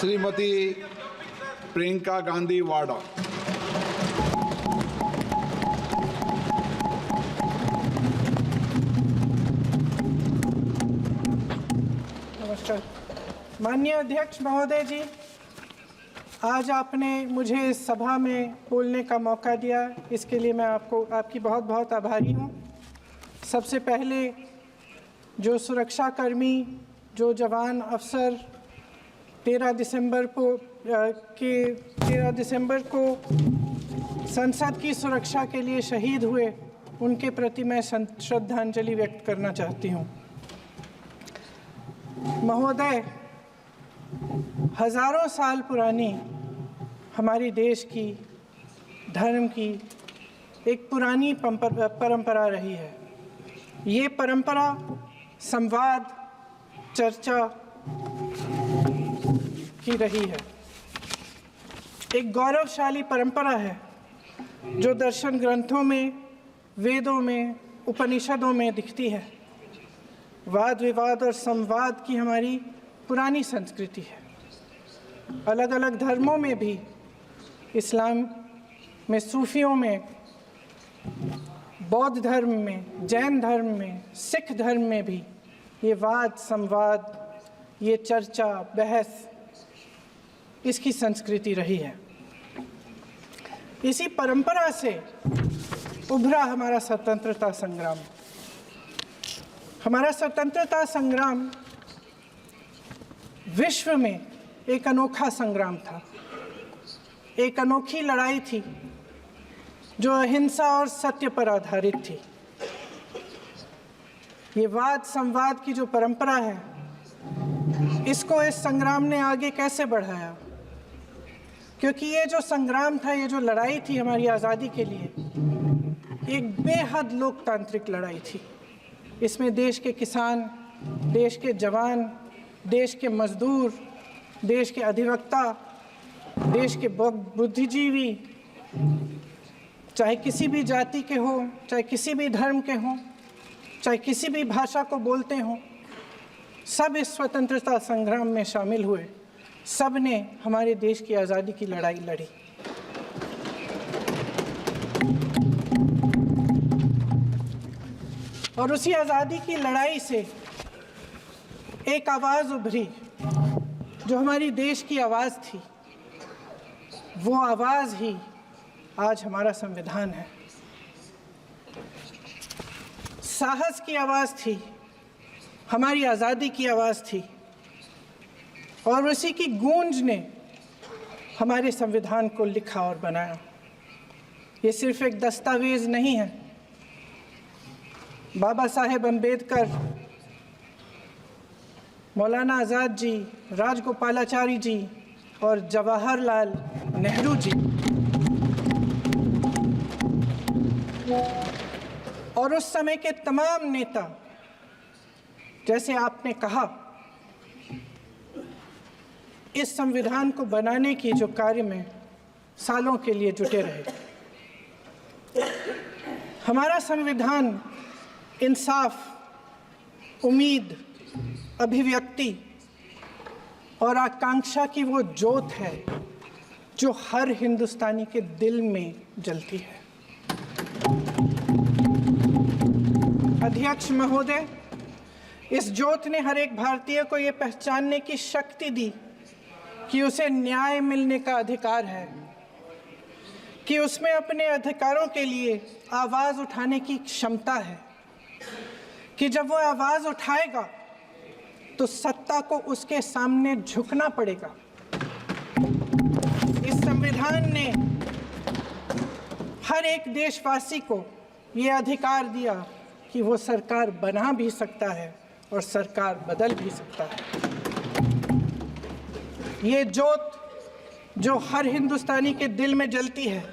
श्रीमती प्रियंका गांधी वाड़ा। नमस्कार। माननीय अध्यक्ष महोदय जी, आज आपने मुझे इस सभा में बोलने का मौका दिया, इसके लिए मैं आपकी बहुत बहुत आभारी हूँ। सबसे पहले जो सुरक्षाकर्मी, जो जवान अफसर 13 दिसंबर को संसद की सुरक्षा के लिए शहीद हुए, उनके प्रति मैं श्रद्धांजलि व्यक्त करना चाहती हूँ। महोदय, हजारों साल पुरानी हमारी देश की, धर्म की एक पुरानी परंपरा रही है। ये परंपरा संवाद, चर्चा की रही है। एक गौरवशाली परंपरा है जो दर्शन ग्रंथों में, वेदों में, उपनिषदों में दिखती है। वाद विवाद और संवाद की हमारी पुरानी संस्कृति है। अलग अलग धर्मों में भी, इस्लाम में, सूफियों में, बौद्ध धर्म में, जैन धर्म में, सिख धर्म में भी ये वाद संवाद, ये चर्चा बहस, इसकी संस्कृति रही है। इसी परंपरा से उभरा हमारा स्वतंत्रता संग्राम। हमारा स्वतंत्रता संग्राम विश्व में एक अनोखा संग्राम था, एक अनोखी लड़ाई थी जो अहिंसा और सत्य पर आधारित थी। ये वाद संवाद की जो परंपरा है, इसको इस संग्राम ने आगे कैसे बढ़ाया? क्योंकि ये जो संग्राम था, ये जो लड़ाई थी हमारी आज़ादी के लिए, एक बेहद लोकतांत्रिक लड़ाई थी। इसमें देश के किसान, देश के जवान, देश के मजदूर, देश के अधिवक्ता, देश के बुद्धिजीवी, चाहे किसी भी जाति के हो, चाहे किसी भी धर्म के हों, चाहे किसी भी भाषा को बोलते हों, सब इस स्वतंत्रता संग्राम में शामिल हुए। सब ने हमारे देश की आज़ादी की लड़ाई लड़ी। और उसी आज़ादी की लड़ाई से एक आवाज़ उभरी जो हमारी देश की आवाज़ थी। वो आवाज़ ही आज हमारा संविधान है। साहस की आवाज़ थी, हमारी आज़ादी की आवाज़ थी, और उसी की गूंज ने हमारे संविधान को लिखा और बनाया। ये सिर्फ एक दस्तावेज नहीं है। बाबा साहेब अम्बेडकर, मौलाना आज़ाद जी, राजगोपालाचारी जी और जवाहरलाल नेहरू जी और उस समय के तमाम नेता, जैसे आपने कहा, इस संविधान को बनाने की जो कार्य में सालों के लिए जुटे रहे। हमारा संविधान इंसाफ, उम्मीद, अभिव्यक्ति और आकांक्षा की वो ज्योत है जो हर हिंदुस्तानी के दिल में जलती है। अध्यक्ष महोदय, इस ज्योत ने हर एक भारतीय को ये पहचानने की शक्ति दी कि उसे न्याय मिलने का अधिकार है, कि उसमें अपने अधिकारों के लिए आवाज़ उठाने की क्षमता है, कि जब वो आवाज़ उठाएगा तो सत्ता को उसके सामने झुकना पड़ेगा। इस संविधान ने हर एक देशवासी को ये अधिकार दिया कि वो सरकार बना भी सकता है और सरकार बदल भी सकता है। ये ज्योत जो हर हिंदुस्तानी के दिल में जलती है,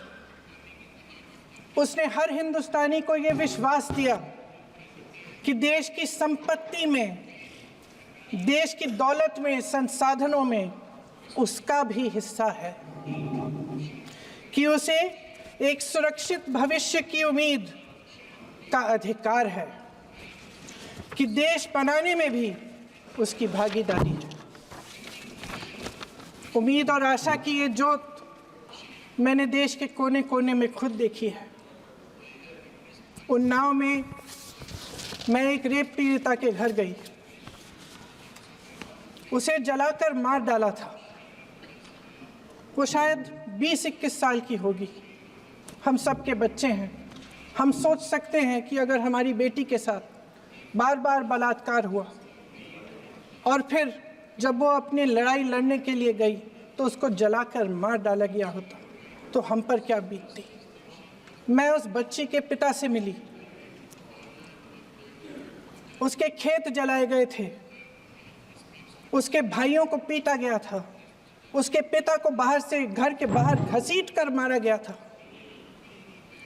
उसने हर हिंदुस्तानी को ये विश्वास दिया कि देश की संपत्ति में, देश की दौलत में, संसाधनों में उसका भी हिस्सा है, कि उसे एक सुरक्षित भविष्य की उम्मीद का अधिकार है, कि देश बनाने में भी उसकी भागीदारी है। उम्मीद और आशा की ये ज्योत मैंने देश के कोने कोने में खुद देखी है। उन्नाव में मैं एक रेप पीड़िता के घर गई, उसे जलाकर मार डाला था। वो शायद 20-21 साल की होगी। हम सबके बच्चे हैं। हम सोच सकते हैं कि अगर हमारी बेटी के साथ बार बार बलात्कार हुआ और फिर जब वो अपनी लड़ाई लड़ने के लिए गई तो उसको जलाकर मार डाला गया होता तो हम पर क्या बीतती। मैं उस बच्ची के पिता से मिली। उसके खेत जलाए गए थे, उसके भाइयों को पीटा गया था, उसके पिता को बाहर से घर के बाहर घसीट कर मारा गया था।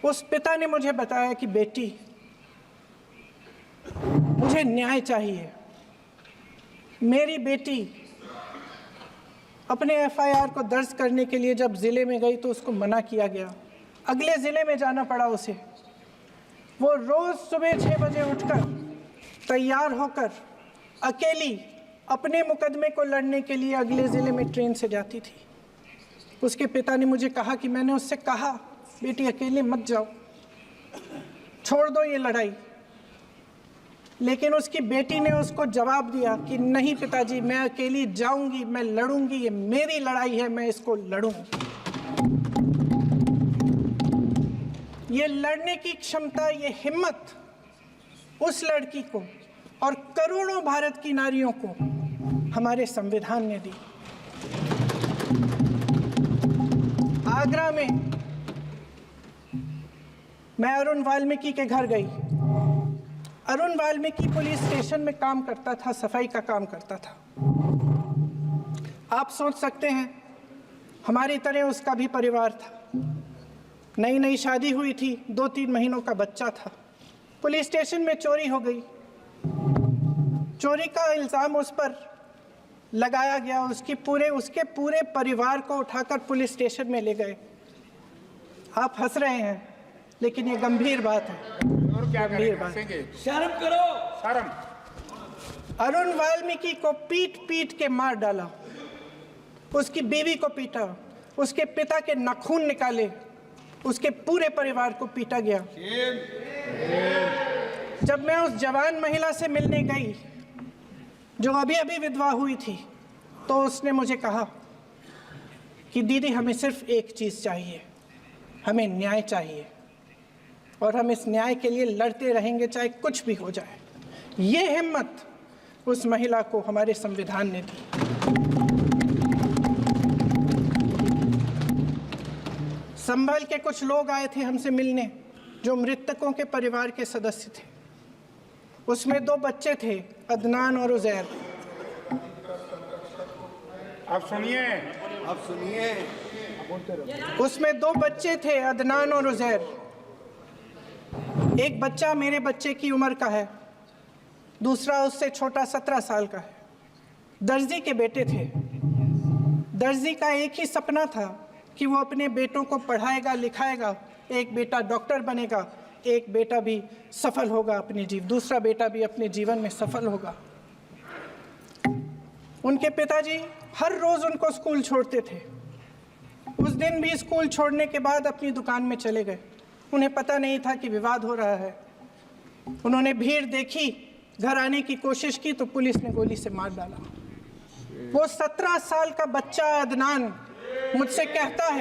उस पिता ने मुझे बताया कि बेटी, मुझे न्याय चाहिए। मेरी बेटी अपने एफआईआर को दर्ज करने के लिए जब ज़िले में गई तो उसको मना किया गया। अगले ज़िले में जाना पड़ा उसे। वो रोज़ सुबह 6 बजे उठकर तैयार होकर अकेली अपने मुकदमे को लड़ने के लिए अगले ज़िले में ट्रेन से जाती थी। उसके पिता ने मुझे कहा कि मैंने उससे कहा, बेटी अकेले मत जाओ, छोड़ दो ये लड़ाई। लेकिन उसकी बेटी ने उसको जवाब दिया कि नहीं पिताजी, मैं अकेली जाऊंगी, मैं लड़ूंगी, ये मेरी लड़ाई है, मैं इसको लड़ूंगी। ये लड़ने की क्षमता, ये हिम्मत उस लड़की को और करोड़ों भारत की नारियों को हमारे संविधान ने दी। आगरा में मैं अरुण वाल्मीकि के घर गई। अरुण वाल्मीकि पुलिस स्टेशन में काम करता था, सफाई का काम करता था। आप सोच सकते हैं हमारी तरह उसका भी परिवार था। नई नई शादी हुई थी, 2-3 महीनों का बच्चा था। पुलिस स्टेशन में चोरी हो गई। चोरी का इल्ज़ाम उस पर लगाया गया। उसके पूरे परिवार को उठाकर पुलिस स्टेशन में ले गए। आप हंस रहे हैं, लेकिन ये गंभीर बात है। और क्या गंभीर बात। शर्म करो, शर्म। अरुण वाल्मीकि को पीट पीट के मार डाला, उसकी बीवी को पीटा, उसके पिता के नाखून निकाले, उसके पूरे परिवार को पीटा गया। जब मैं उस जवान महिला से मिलने गई जो अभी अभी विधवा हुई थी, तो उसने मुझे कहा कि दीदी, हमें सिर्फ एक चीज़ चाहिए, हमें न्याय चाहिए और हम इस न्याय के लिए लड़ते रहेंगे, चाहे कुछ भी हो जाए। ये हिम्मत उस महिला को हमारे संविधान ने दी। संभल के कुछ लोग आए थे हमसे मिलने, जो मृतकों के परिवार के सदस्य थे। उसमें 2 बच्चे थे, अदनान और उजैर। अब सुनिए। उसमें 2 बच्चे थे, अदनान और उजैर। एक बच्चा मेरे बच्चे की उम्र का है, दूसरा उससे छोटा 17 साल का है। दर्जी के बेटे थे। दर्जी का एक ही सपना था कि वो अपने बेटों को पढ़ाएगा, लिखाएगा। एक बेटा डॉक्टर बनेगा, एक बेटा भी सफल होगा दूसरा बेटा भी अपने जीवन में सफल होगा। उनके पिताजी हर रोज़ उनको स्कूल छोड़ते थे। उस दिन भी स्कूल छोड़ने के बाद अपनी दुकान में चले गए। उन्हें पता नहीं था कि विवाद हो रहा है। उन्होंने भीड़ देखी, घर आने की कोशिश की तो पुलिस ने गोली से मार डाला। वो 17 साल का बच्चा अदनान मुझसे कहता है,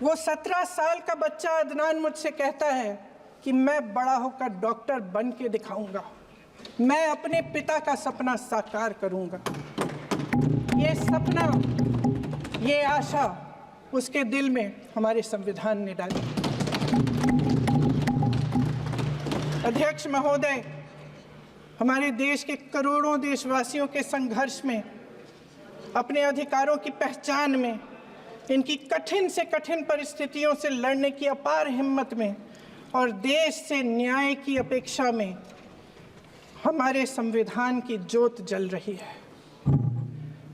वो 17 साल का बच्चा अदनान मुझसे कहता है कि मैं बड़ा होकर डॉक्टर बन के दिखाऊंगा, मैं अपने पिता का सपना साकार करूंगा। ये सपना, ये आशा उसके दिल में हमारे संविधान ने डाली। अध्यक्ष महोदय, हमारे देश के करोड़ों देशवासियों के संघर्ष में, अपने अधिकारों की पहचान में, इनकी कठिन से कठिन परिस्थितियों से लड़ने की अपार हिम्मत में और देश से न्याय की अपेक्षा में हमारे संविधान की ज्योत जल रही है।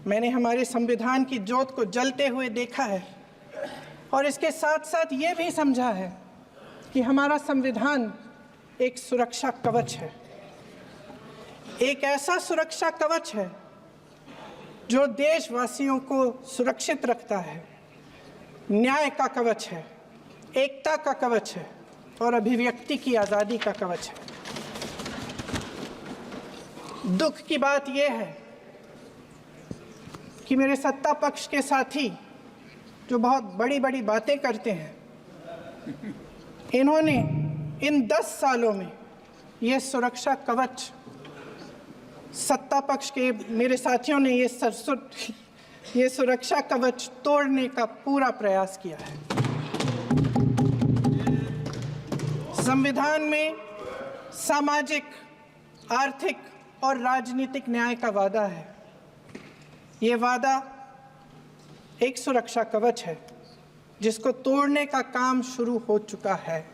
मैंने हमारे संविधान की ज्योत को जलते हुए देखा है और इसके साथ साथ ये भी समझा है कि हमारा संविधान एक सुरक्षा कवच है। एक ऐसा सुरक्षा कवच है जो देशवासियों को सुरक्षित रखता है, न्याय का कवच है, एकता का कवच है और अभिव्यक्ति की आज़ादी का कवच है। दुख की बात यह है कि मेरे सत्ता पक्ष के साथी जो बहुत बड़ी बड़ी बातें करते हैं, इन्होंने इन 10 सालों में ये सुरक्षा कवच, सत्ता पक्ष के मेरे साथियों ने ये सुरक्षा कवच तोड़ने का पूरा प्रयास किया है। संविधान में सामाजिक, आर्थिक और राजनीतिक न्याय का वादा है। ये वादा एक सुरक्षा कवच है जिसको तोड़ने का काम शुरू हो चुका है।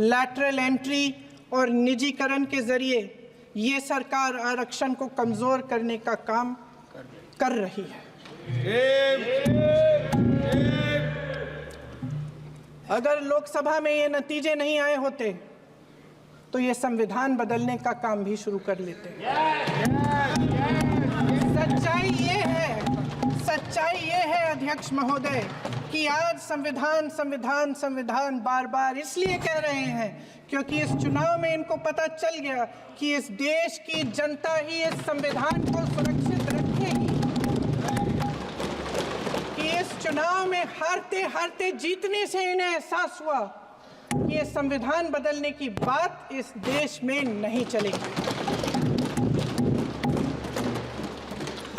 लैटरल एंट्री और निजीकरण के जरिए ये सरकार आरक्षण को कमजोर करने का काम कर रही है। अगर लोकसभा में ये नतीजे नहीं आए होते तो ये संविधान बदलने का काम भी शुरू कर लेते। सच्चाई ये है अध्यक्ष महोदय कि आज संविधान बार बार इसलिए कह रहे हैं क्योंकि इस चुनाव में इनको पता चल गया कि इस देश की जनता ही इस संविधान को सुरक्षित रखेगी, कि इस चुनाव में हारते हारते जीतने से इन्हें एहसास हुआ कि ये संविधान बदलने की बात इस देश में नहीं चलेगी।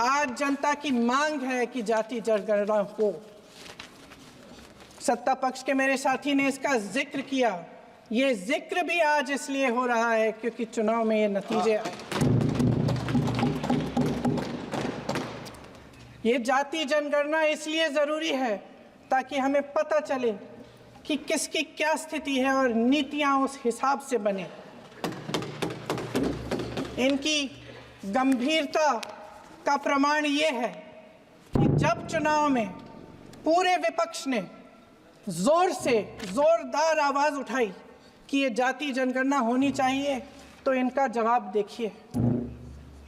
आज जनता की मांग है कि जाति जनगणना हो। सत्ता पक्ष के मेरे साथी ने इसका जिक्र किया। ये जिक्र भी आज इसलिए हो रहा है क्योंकि चुनाव में ये नतीजे आए। ये जाति जनगणना इसलिए जरूरी है ताकि हमें पता चले कि किसकी क्या स्थिति है और नीतियां उस हिसाब से बने। इनकी गंभीरता का प्रमाण ये है कि जब चुनाव में पूरे विपक्ष ने जोरदार आवाज उठाई कि ये जाति जनगणना होनी चाहिए, तो इनका जवाब देखिए।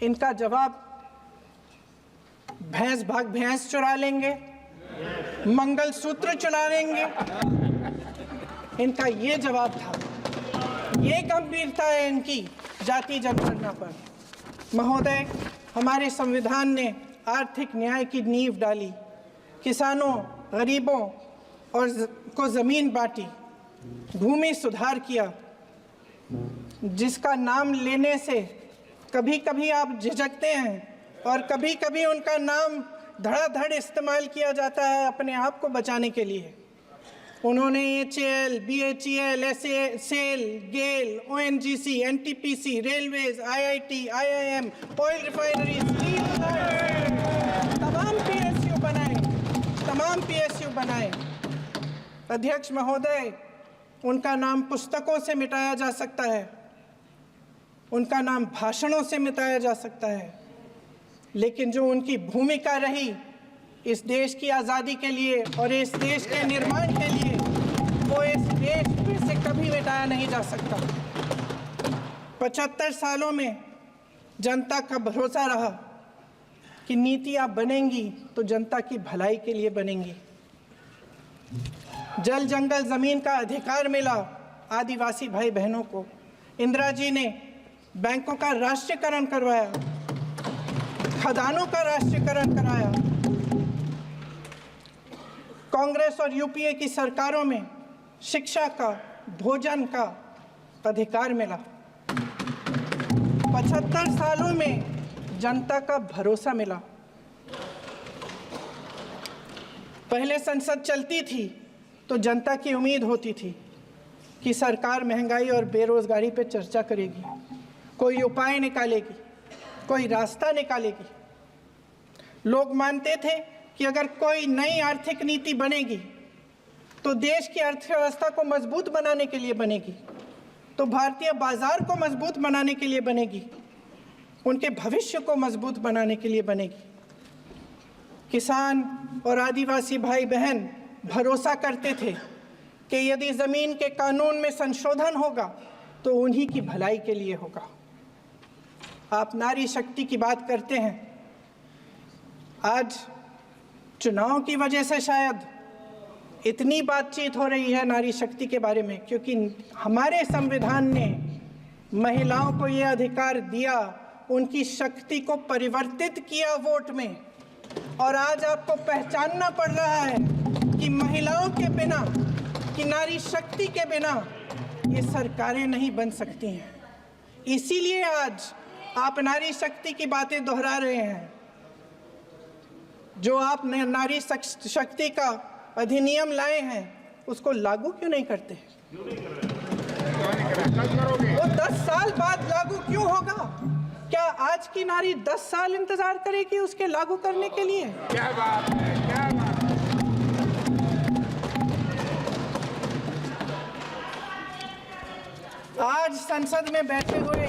इनका जवाब भैंस भाग भैंस चुरा लेंगे, मंगलसूत्र चुरा लेंगे, इनका ये जवाब था। ये गंभीरता है इनकी जाति जनगणना पर। महोदय, हमारे संविधान ने आर्थिक न्याय की नींव डाली, किसानों, गरीबों और को जमीन बांटी, भूमि सुधार किया, जिसका नाम लेने से कभी कभी आप झिझकते हैं और कभी कभी उनका नाम धड़ाधड़ इस्तेमाल किया जाता है अपने आप को बचाने के लिए। उन्होंने HAL, BHEL, SAL, GAIL, ONGC, NTPC, railways, IIT, IIM, oil refinery, तमाम PSU बनाए। अध्यक्ष महोदय, उनका नाम पुस्तकों से मिटाया जा सकता है, उनका नाम भाषणों से मिटाया जा सकता है, लेकिन जो उनकी भूमिका रही इस देश की आज़ादी के लिए और इस देश के निर्माण के लिए, वो इस देश में से कभी मिटाया नहीं जा सकता। 75 सालों में जनता का भरोसा रहा कि नीतियाँ बनेंगी तो जनता की भलाई के लिए बनेंगी। जल जंगल ज़मीन का अधिकार मिला आदिवासी भाई बहनों को। इंदिरा जी ने बैंकों का राष्ट्रीयकरण करवाया, खदानों का राष्ट्रीयकरण कराया। कांग्रेस और यूपीए की सरकारों में शिक्षा का, भोजन का अधिकार मिला। 75 सालों में जनता का भरोसा मिला। पहले संसद चलती थी तो जनता की उम्मीद होती थी कि सरकार महंगाई और बेरोजगारी पर चर्चा करेगी, कोई उपाय निकालेगी, कोई रास्ता निकालेगी। लोग मानते थे कि अगर कोई नई आर्थिक नीति बनेगी तो देश की अर्थव्यवस्था को मजबूत बनाने के लिए बनेगी, तो भारतीय बाजार को मजबूत बनाने के लिए बनेगी, उनके भविष्य को मजबूत बनाने के लिए बनेगी। किसान और आदिवासी भाई बहन भरोसा करते थे कि यदि ज़मीन के कानून में संशोधन होगा तो उन्हीं की भलाई के लिए होगा। आप नारी शक्ति की बात करते हैं। आज चुनाव की वजह से शायद इतनी बातचीत हो रही है नारी शक्ति के बारे में, क्योंकि हमारे संविधान ने महिलाओं को ये अधिकार दिया, उनकी शक्ति को परिवर्तित किया वोट में। और आज आपको पहचानना पड़ रहा है कि महिलाओं के बिना, कि नारी शक्ति के बिना ये सरकारें नहीं बन सकती हैं। इसीलिए आज आप नारी शक्ति की बातें दोहरा रहे हैं। जो आप नारी शक्ति का अधिनियम लाए हैं उसको लागू क्यों नहीं करते? वो 10 साल बाद लागू क्यों होगा? क्या आज की नारी 10 साल इंतजार करेगी उसके लागू करने के लिए? क्या बात है, क्या बात है। आज संसद में बैठे हुए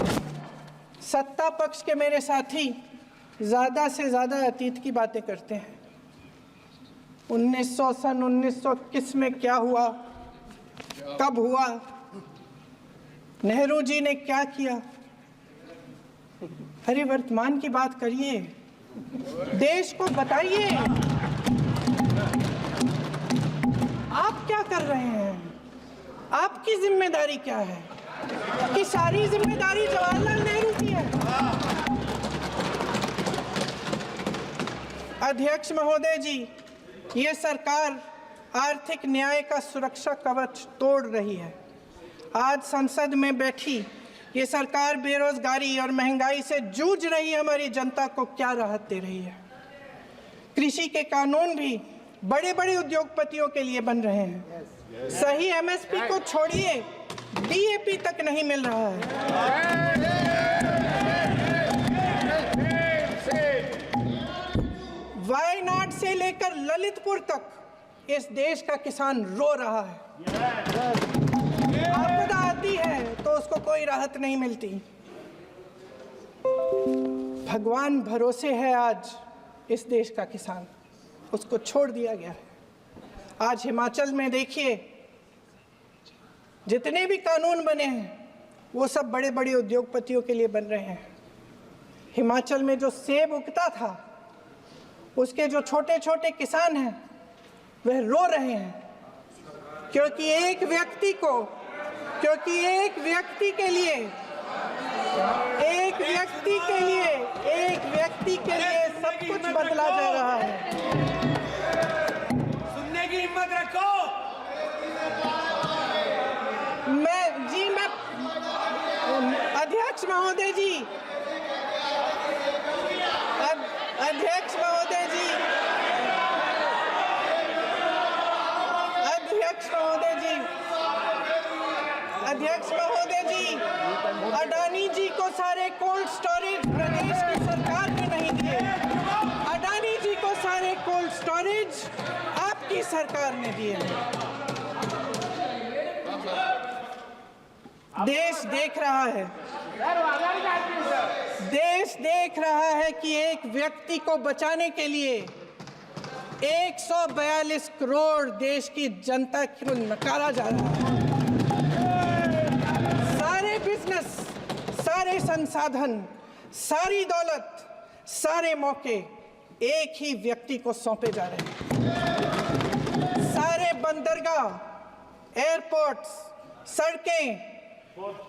सत्ता पक्ष के मेरे साथी ज्यादा से ज्यादा अतीत की बातें करते हैं। 1921 में क्या हुआ, कब हुआ, नेहरू जी ने क्या किया। अरे वर्तमान की बात करिए, देश को बताइए आप क्या कर रहे हैं, आपकी जिम्मेदारी क्या है? कि सारी जिम्मेदारी जवाहरलाल नेहरू की है। अध्यक्ष महोदय जी, ये सरकार आर्थिक न्याय का सुरक्षा कवच तोड़ रही है। आज संसद में बैठी ये सरकार बेरोजगारी और महंगाई से जूझ रही हमारी जनता को क्या राहत दे रही है? कृषि के कानून भी बड़े बड़े उद्योगपतियों के लिए बन रहे हैं। सही एमएसपी को छोड़िए, डीएपी तक नहीं मिल रहा है। वायनाड से लेकर ललितपुर तक इस देश का किसान रो रहा है। आपदा आती है तो उसको कोई राहत नहीं मिलती। भगवान भरोसे है आज इस देश का किसान, उसको छोड़ दिया गया है। आज हिमाचल में देखिए, जितने भी कानून बने हैं वो सब बड़े बड़े उद्योगपतियों के लिए बन रहे हैं। हिमाचल में जो सेब उगता था उसके जो छोटे छोटे किसान हैं वह रो रहे हैं, क्योंकि एक व्यक्ति के लिए सब कुछ बदला जा रहा है। सुनने की हिम्मत रखो। अध्यक्ष महोदय जी, अडानी जी को सारे कोल्ड स्टोरेज प्रदेश की सरकार ने नहीं दिए। अडानी जी को सारे कोल्ड स्टोरेज आपकी सरकार ने दिए। देश देख रहा है कि एक व्यक्ति को बचाने के लिए 142 करोड़ देश की जनता को नकारा जा रहा है। सारे बिजनेस, सारे संसाधन, सारी दौलत, सारे मौके एक ही व्यक्ति को सौंपे जा रहे हैं। सारे बंदरगाह, एयरपोर्ट्स, सड़कें,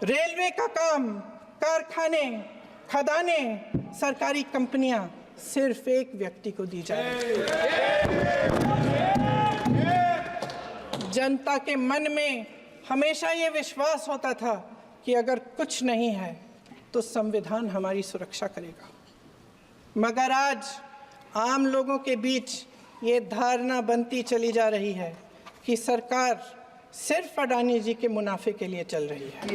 रेलवे का काम, कारखाने, खदाने, सरकारी कंपनियां सिर्फ एक व्यक्ति को दी जा रही है। जनता के मन में हमेशा ये विश्वास होता था कि अगर कुछ नहीं है तो संविधान हमारी सुरक्षा करेगा, मगर आज आम लोगों के बीच ये धारणा बनती चली जा रही है कि सरकार सिर्फ अडानी जी के मुनाफे के लिए चल रही है।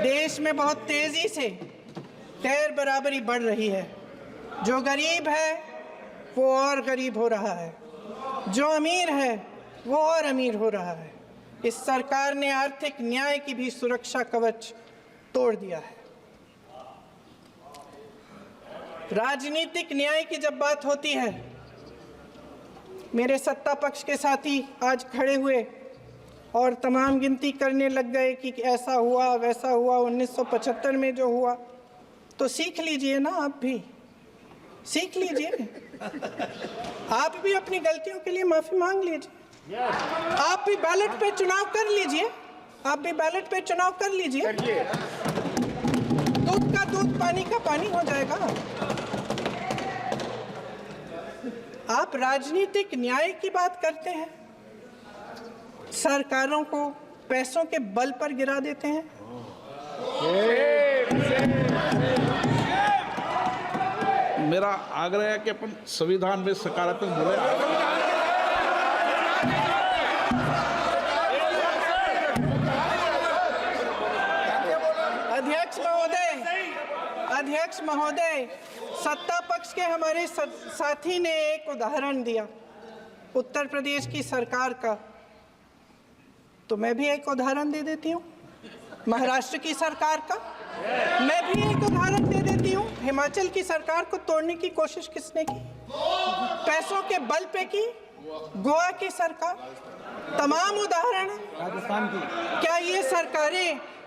देश में बहुत तेजी से गैर बराबरी बढ़ रही है। जो गरीब है वो और गरीब हो रहा है, जो अमीर है वो और अमीर हो रहा है। इस सरकार ने आर्थिक न्याय की भी सुरक्षा कवच तोड़ दिया है। राजनीतिक न्याय की जब बात होती है, मेरे सत्ता पक्ष के साथी आज खड़े हुए और तमाम गिनती करने लग गए कि ऐसा हुआ वैसा हुआ, 1975 में जो हुआ, तो सीख लीजिए ना आप भी। सीख लीजिए। आप भी अपनी गलतियों के लिए माफी मांग लीजिए। आप भी बैलेट पे चुनाव कर लीजिए। आप भी बैलेट पे चुनाव कर लीजिए। दूध का दूध, पानी का पानी हो जाएगा। आप राजनीतिक न्याय की बात करते हैं, सरकारों को पैसों के बल पर गिरा देते हैं। मेरा आग्रह है कि अपन संविधान में सकारात्मक बोले। अध्यक्ष महोदय, सत्ता पक्ष के हमारे साथी ने एक उदाहरण दिया उत्तर प्रदेश की सरकार का, तो मैं भी एक उदाहरण दे देती हूँ महाराष्ट्र की सरकार का। मैं भी एक उदाहरण दे देती हूँ हिमाचल की सरकार को तोड़ने की कोशिश किसने की, पैसों के बल पे की, गोवा की सरकार। तमाम उदाहरण राजस्थान की।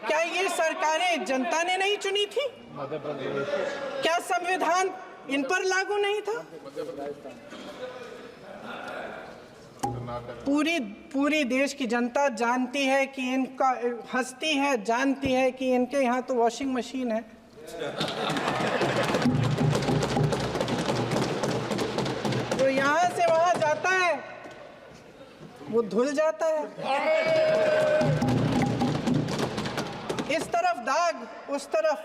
क्या ये सरकारें जनता ने नहीं चुनी थी? क्या संविधान इन पर लागू नहीं था? पूरी देश की जनता जानती है कि इनका हंसती है, जानती है कि इनके यहाँ तो वॉशिंग मशीन है। तो यहाँ से वहाँ जाता है, वो धुल जाता है। इस तरफ दाग, उस तरफ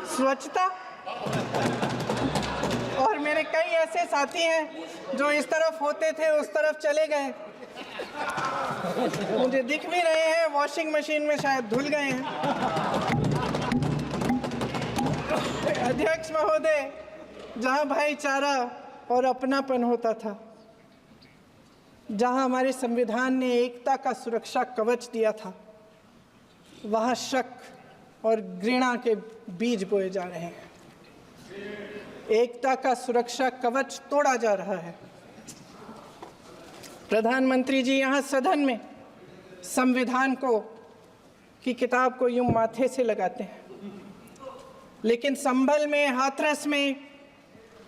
स्वच्छता। और मेरे कई ऐसे साथी हैं जो इस तरफ होते थे उस तरफ चले गए, मुझे दिख भी रहे हैं, वॉशिंग मशीन में शायद धुल गए हैं। अध्यक्ष महोदय, जहां भाईचारा और अपनापन होता था, जहां हमारे संविधान ने एकता का सुरक्षा कवच दिया था, वहां शक और घृणा के बीज बोए जा रहे हैं। एकता का सुरक्षा कवच तोड़ा जा रहा है। प्रधानमंत्री जी यहाँ सदन में संविधान की किताब को यूं माथे से लगाते हैं, लेकिन संभल में, हाथरस में,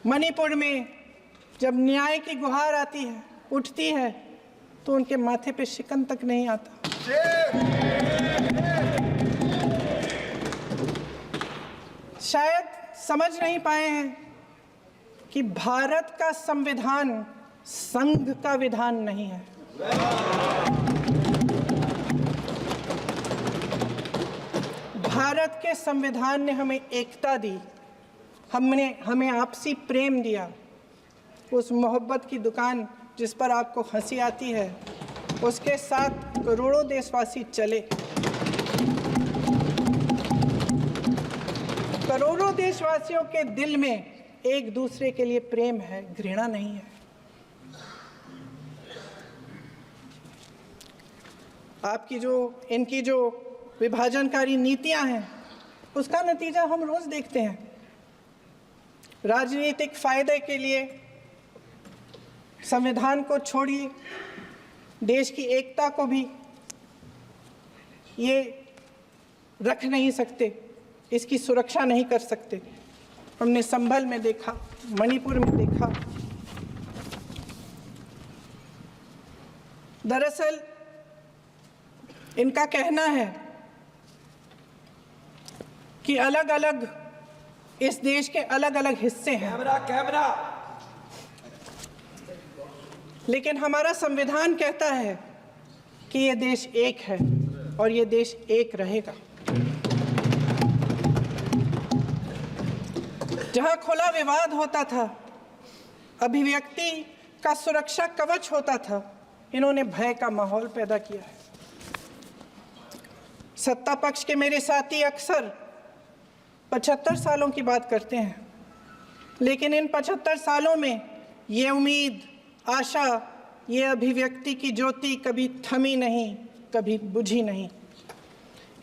मणिपुर में जब न्याय की गुहार आती है, उठती है, तो उनके माथे पे शिकन तक नहीं आता। शायद समझ नहीं पाए हैं कि भारत का संविधान संघ का विधान नहीं है। भारत के संविधान ने हमें एकता दी, हमें आपसी प्रेम दिया। उस मोहब्बत की दुकान जिस पर आपको हंसी आती है, उसके साथ करोड़ों देशवासी चले। करोड़ों देशवासियों के दिल में एक दूसरे के लिए प्रेम है, घृणा नहीं है। इनकी जो विभाजनकारी नीतियां हैं, उसका नतीजा हम रोज देखते हैं। राजनीतिक फायदे के लिए संविधान को छोड़िए, देश की एकता को भी ये रख नहीं सकते, इसकी सुरक्षा नहीं कर सकते। हमने संभल में देखा, मणिपुर में देखा। दरअसल इनका कहना है कि अलग अलग इस देश के अलग अलग हिस्से हैं, कैमरा। लेकिन हमारा संविधान कहता है कि ये देश एक है और ये देश एक रहेगा। जहां खुला विवाद होता था, अभिव्यक्ति का सुरक्षा कवच होता था, इन्होंने भय का माहौल पैदा किया है। सत्ता पक्ष के मेरे साथी अक्सर 75 सालों की बात करते हैं, लेकिन इन 75 सालों में ये उम्मीद, आशा, ये अभिव्यक्ति की ज्योति कभी थमी नहीं, कभी बुझी नहीं।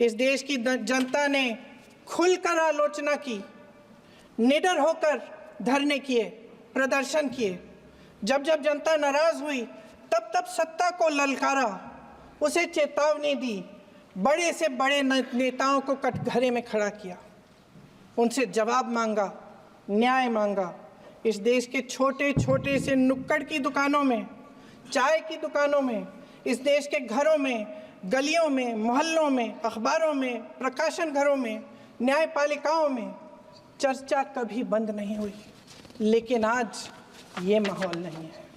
इस देश की जनता ने खुलकर आलोचना की, निडर होकर धरने किए, प्रदर्शन किए। जब जब जनता नाराज हुई, तब तब सत्ता को ललकारा, उसे चेतावनी दी, बड़े से बड़े नेताओं को कटघरे में खड़ा किया, उनसे जवाब मांगा, न्याय मांगा। इस देश के छोटे छोटे से नुक्कड़ की दुकानों में, चाय की दुकानों में, इस देश के घरों में, गलियों में, मोहल्लों में, अखबारों में, प्रकाशन घरों में, न्यायपालिकाओं में चर्चा कभी बंद नहीं हुई। लेकिन आज ये माहौल नहीं है।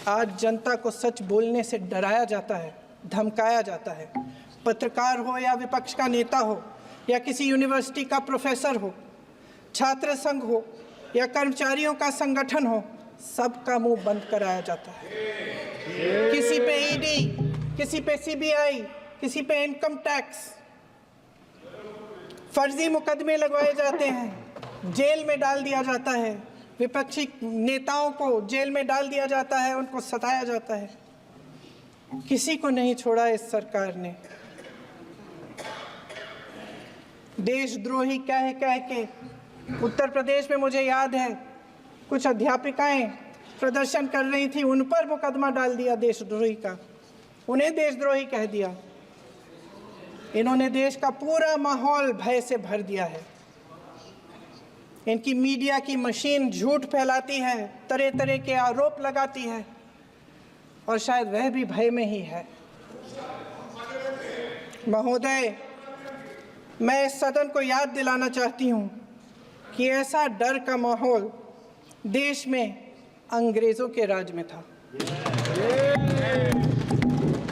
आज जनता को सच बोलने से डराया जाता है, धमकाया जाता है। पत्रकार हो या विपक्ष का नेता हो या किसी यूनिवर्सिटी का प्रोफेसर हो, छात्र संघ हो या कर्मचारियों का संगठन हो, सबका मुंह बंद कराया जाता है। किसी पे ईडी, किसी पे सीबीआई, किसी पे इनकम टैक्स, फर्जी मुकदमे लगवाए जाते हैं, जेल में डाल दिया जाता है। विपक्षी नेताओं को जेल में डाल दिया जाता है, उनको सताया जाता है। किसी को नहीं छोड़ा इस सरकार ने। देशद्रोही कह के उत्तर प्रदेश में मुझे याद है कुछ अध्यापिकाएं प्रदर्शन कर रही थी, उन पर मुकदमा डाल दिया देशद्रोही का, उन्हें देशद्रोही कह दिया। इन्होंने देश का पूरा माहौल भय से भर दिया है। इनकी मीडिया की मशीन झूठ फैलाती है, तरह तरह के आरोप लगाती है, और शायद वह भी भय में ही है। महोदय, मैं इस सदन को याद दिलाना चाहती हूँ कि ऐसा डर का माहौल देश में अंग्रेजों के राज में था।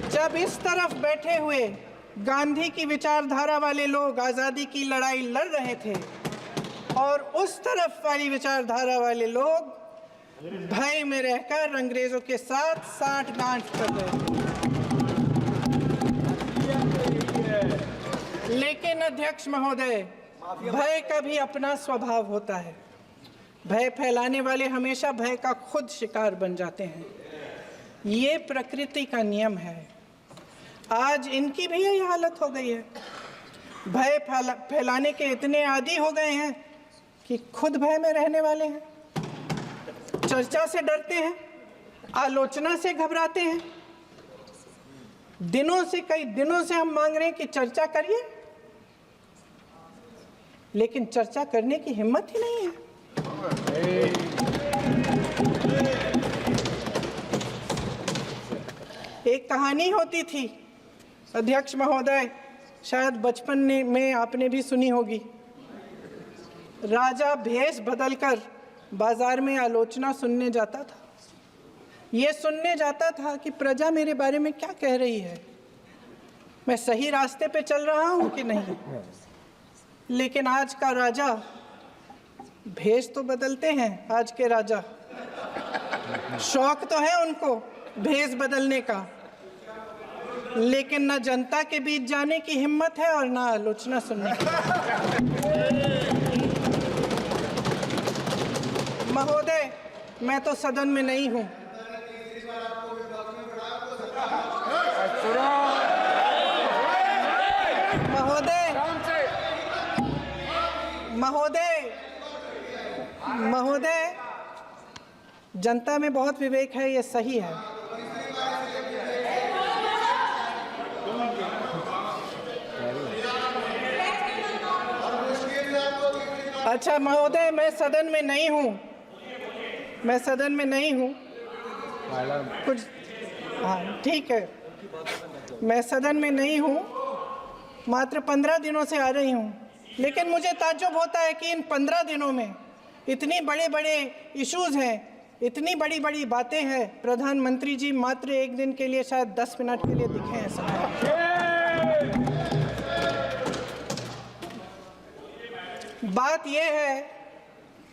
जब इस तरफ बैठे हुए गांधी की विचारधारा वाले लोग आज़ादी की लड़ाई लड़ रहे थे और उस तरफ वाली विचारधारा वाले लोग भय में रहकर अंग्रेजों के साथ साठ-गांठ कर रहे थे। लेकिन अध्यक्ष महोदय, भय का भी अपना स्वभाव होता है। भय फैलाने वाले हमेशा भय का खुद शिकार बन जाते हैं। ये प्रकृति का नियम है। आज इनकी भी यही हालत हो गई है। भय फैलाने के इतने आदी हो गए हैं कि खुद भय में रहने वाले हैं। चर्चा से डरते हैं, आलोचना से घबराते हैं। कई दिनों से हम मांग रहे हैं कि चर्चा करिए, लेकिन चर्चा करने की हिम्मत ही नहीं है। एक कहानी होती थी अध्यक्ष महोदय, शायद बचपन में आपने भी सुनी होगी। राजा भेष बदलकर बाजार में आलोचना सुनने जाता था। ये सुनने जाता था कि प्रजा मेरे बारे में क्या कह रही है, मैं सही रास्ते पे चल रहा हूँ कि नहीं। लेकिन आज का राजा, भेष तो बदलते हैं आज के राजा, शौक तो है उनको भेष बदलने का, लेकिन न जनता के बीच जाने की हिम्मत है और ना आलोचना सुनने की। महोदय, मैं तो सदन में नहीं हूं। महोदय, जनता में बहुत विवेक है, ये सही है। अच्छा महोदय, मैं सदन में नहीं हूँ, कुछ हाँ ठीक है, मैं सदन में नहीं हूँ, मात्र 15 दिनों से आ रही हूँ। लेकिन मुझे ताज्जुब होता है कि इन 15 दिनों में इतनी बड़े इश्यूज हैं, इतनी बड़ी बातें हैं, प्रधानमंत्री जी मात्र एक दिन के लिए शायद 10 मिनट के लिए दिखे हैं सदन। बात यह है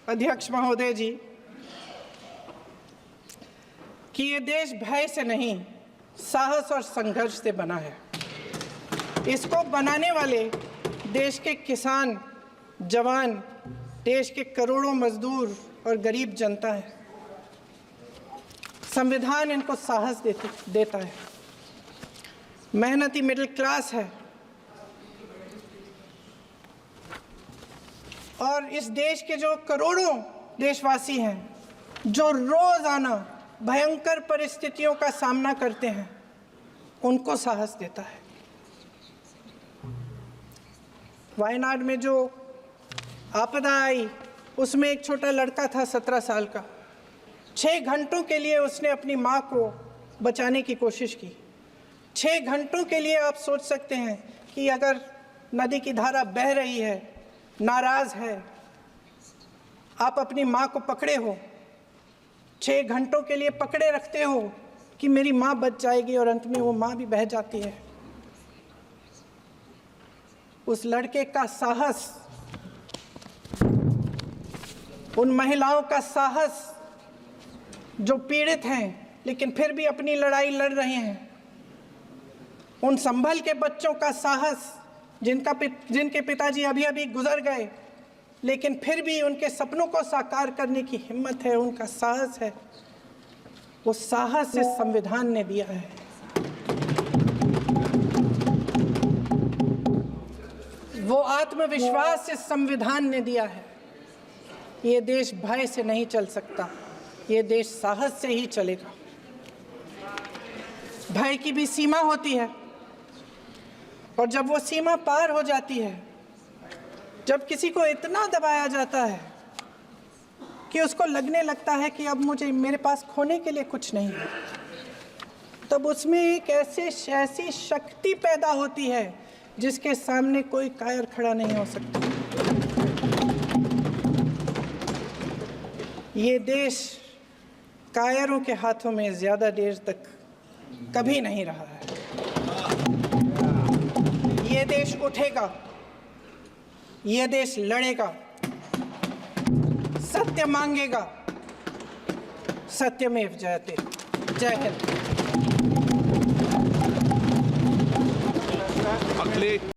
अध्यक्ष महोदय जी कि ये देश भय से नहीं, साहस और संघर्ष से बना है। इसको बनाने वाले देश के किसान, जवान, देश के करोड़ों मजदूर और गरीब जनता है। संविधान इनको साहस देता है। मेहनती मिडिल क्लास है। और इस देश के जो करोड़ों देशवासी हैं, जो रोजाना भयंकर परिस्थितियों का सामना करते हैं, उनको साहस देता है। वायनाड में जो आपदा आई, उसमें एक छोटा लड़का था 17 साल का। 6 घंटों के लिए उसने अपनी माँ को बचाने की कोशिश की। 6 घंटों के लिए आप सोच सकते हैं कि अगर नदी की धारा बह रही है, नाराज़ है, आप अपनी माँ को पकड़े हो, 6 घंटों के लिए पकड़े रखते हो कि मेरी माँ बच जाएगी और अंत में वो माँ भी बह जाती है। उस लड़के का साहस, उन महिलाओं का साहस जो पीड़ित हैं लेकिन फिर भी अपनी लड़ाई लड़ रहे हैं, उन संभल के बच्चों का साहस जिनके पिताजी अभी अभी गुजर गए लेकिन फिर भी उनके सपनों को साकार करने की हिम्मत है, उनका साहस है, वो साहस इस संविधान ने दिया है। वो आत्मविश्वास इस संविधान ने दिया है। ये देश भय से नहीं चल सकता, ये देश साहस से ही चलेगा। भय की भी सीमा होती है और जब वो सीमा पार हो जाती है, जब किसी को इतना दबाया जाता है कि उसको लगने लगता है कि अब मेरे पास खोने के लिए कुछ नहीं है, तब उसमें एक ऐसी शक्ति पैदा होती है जिसके सामने कोई कायर खड़ा नहीं हो सकता। ये देश कायरों के हाथों में ज़्यादा देर तक कभी नहीं रहा है। ये देश उठेगा, ये देश लड़ेगा, सत्य मांगेगा, सत्यमेव जयते। जय हिंद। अखिलेश